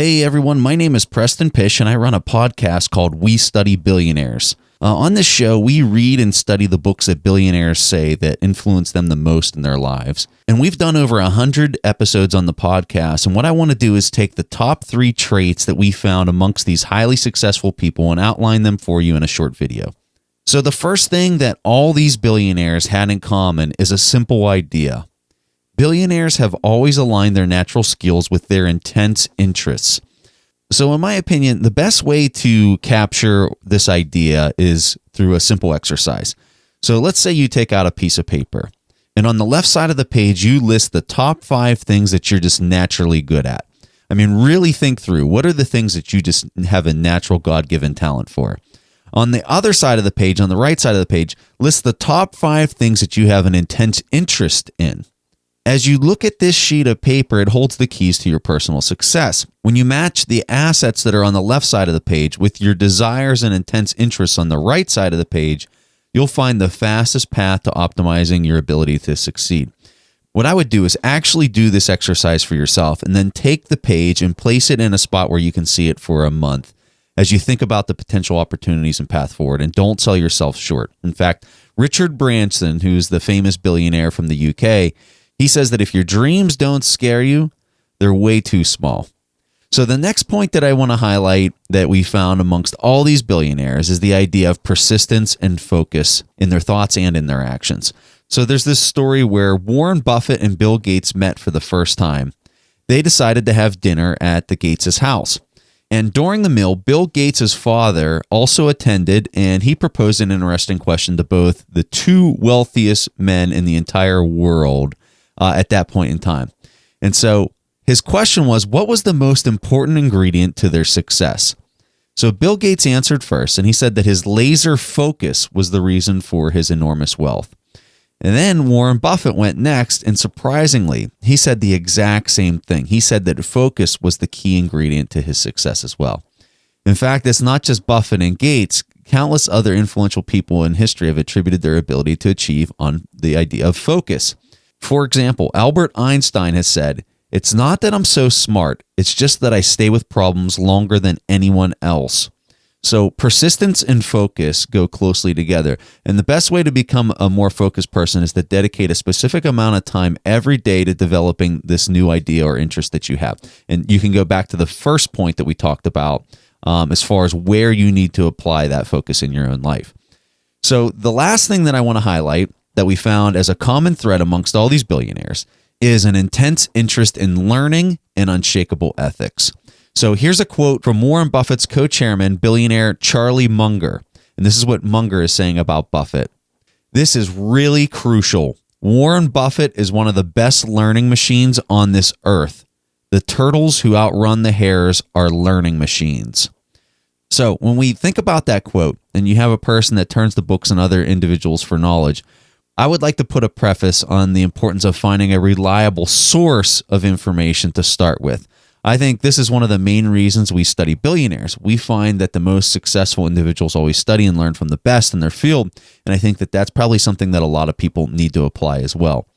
Hey everyone, my name is Preston Pish and I run a podcast called We Study Billionaires. On this show, we read and study the books that billionaires say that influence them the most in their lives. And we've done over 100 episodes on the podcast. And what I want to do is take the top 3 traits that we found amongst these highly successful people and outline them for you in a short video. So the first thing that all these billionaires had in common is a simple idea. Billionaires have always aligned their natural skills with their intense interests. So in my opinion, the best way to capture this idea is through a simple exercise. So let's say you take out a piece of paper, and on the left side of the page, you list the top 5 things that you're just naturally good at. I mean, really think through, what are the things that you just have a natural God-given talent for? On the other side of the page, on the right side of the page, list the top 5 things that you have an intense interest in. As you look at this sheet of paper, it holds the keys to your personal success. When you match the assets that are on the left side of the page with your desires and intense interests on the right side of the page, you'll find the fastest path to optimizing your ability to succeed. What I would do is actually do this exercise for yourself and then take the page and place it in a spot where you can see it for a month as you think about the potential opportunities and path forward, and don't sell yourself short. In fact, Richard Branson, who's the famous billionaire from the UK, he says that if your dreams don't scare you, they're way too small. So the next point that I want to highlight that we found amongst all these billionaires is the idea of persistence and focus in their thoughts and in their actions. So there's this story where Warren Buffett and Bill Gates met for the first time. They decided to have dinner at the Gates' house. And during the meal, Bill Gates' father also attended, and he proposed an interesting question to both the 2 wealthiest men in the entire world at that point in time. And so his question was, what was the most important ingredient to their success? So Bill Gates answered first, and he said that his laser focus was the reason for his enormous wealth. And then Warren Buffett went next, and surprisingly, he said the exact same thing. He said that focus was the key ingredient to his success as well. In fact, it's not just Buffett and Gates. Countless other influential people in history have attributed their ability to achieve on the idea of focus. For example, Albert Einstein has said, "It's not that I'm so smart, it's just that I stay with problems longer than anyone else." So persistence and focus go closely together. And the best way to become a more focused person is to dedicate a specific amount of time every day to developing this new idea or interest that you have. And you can go back to the first point that we talked about as far as where you need to apply that focus in your own life. So the last thing that I want to highlight that we found as a common thread amongst all these billionaires is an intense interest in learning and unshakable ethics. So here's a quote from Warren Buffett's co-chairman, billionaire Charlie Munger. And this is what Munger is saying about Buffett. "This is really crucial. Warren Buffett is one of the best learning machines on this earth. The turtles who outrun the hares are learning machines." So when we think about that quote, and you have a person that turns to books and other individuals for knowledge, I would like to put a preface on the importance of finding a reliable source of information to start with. I think this is one of the main reasons we study billionaires. We find that the most successful individuals always study and learn from the best in their field, and I think that that's probably something that a lot of people need to apply as well.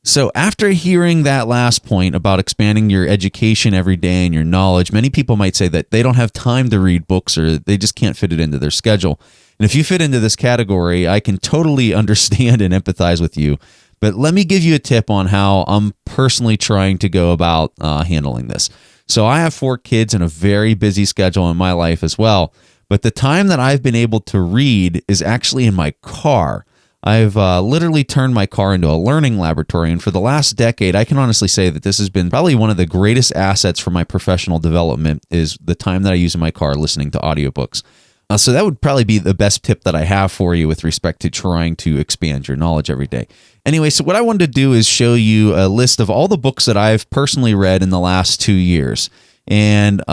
So after hearing that last point about expanding your education every day and your knowledge, many people might say that they don't have time to read books or they just can't fit it into their schedule. And if you fit into this category, I can totally understand and empathize with you. But let me give you a tip on how I'm personally trying to go about handling this. So I have 4 kids and a very busy schedule in my life as well. But the time that I've been able to read is actually in my car. I've literally turned my car into a learning laboratory. And for the last decade, I can honestly say that this has been probably one of the greatest assets for my professional development is the time that I use in my car listening to audiobooks. So that would probably be the best tip that I have for you with respect to trying to expand your knowledge every day. Anyway, so what I wanted to do is show you a list of all the books that I've personally read in the last 2 years. And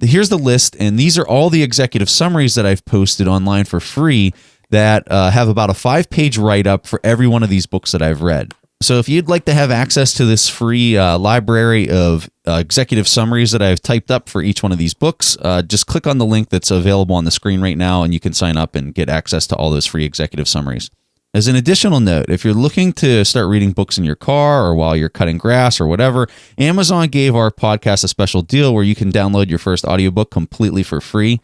here's the list, and these are all the executive summaries that I've posted online for free that have about a 5-page write-up for every one of these books that I've read. So if you'd like to have access to this free library of executive summaries that I've typed up for each one of these books, just click on the link that's available on the screen right now, and you can sign up and get access to all those free executive summaries. As an additional note, if you're looking to start reading books in your car or while you're cutting grass or whatever, Amazon gave our podcast a special deal where you can download your first audiobook completely for free.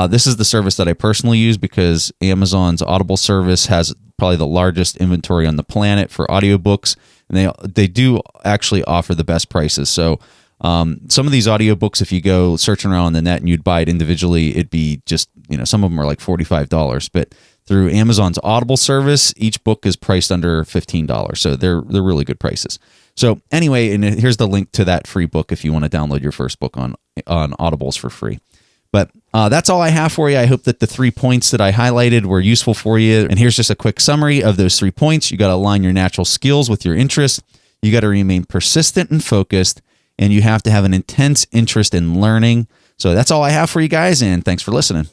This is the service that I personally use because Amazon's Audible service has probably the largest inventory on the planet for audiobooks, and they do actually offer the best prices. So some of these audiobooks, if you go searching around on the net and you'd buy it individually, it'd be just, some of them are like $45, but through Amazon's Audible service, each book is priced under $15. So they're really good prices. So anyway, and here's the link to that free book if you want to download your first book on Audibles for free. But that's all I have for you. I hope that the 3 points that I highlighted were useful for you. And here's just a quick summary of those 3 points. You got to align your natural skills with your interests. You got to remain persistent and focused, and you have to have an intense interest in learning. So that's all I have for you guys, and thanks for listening.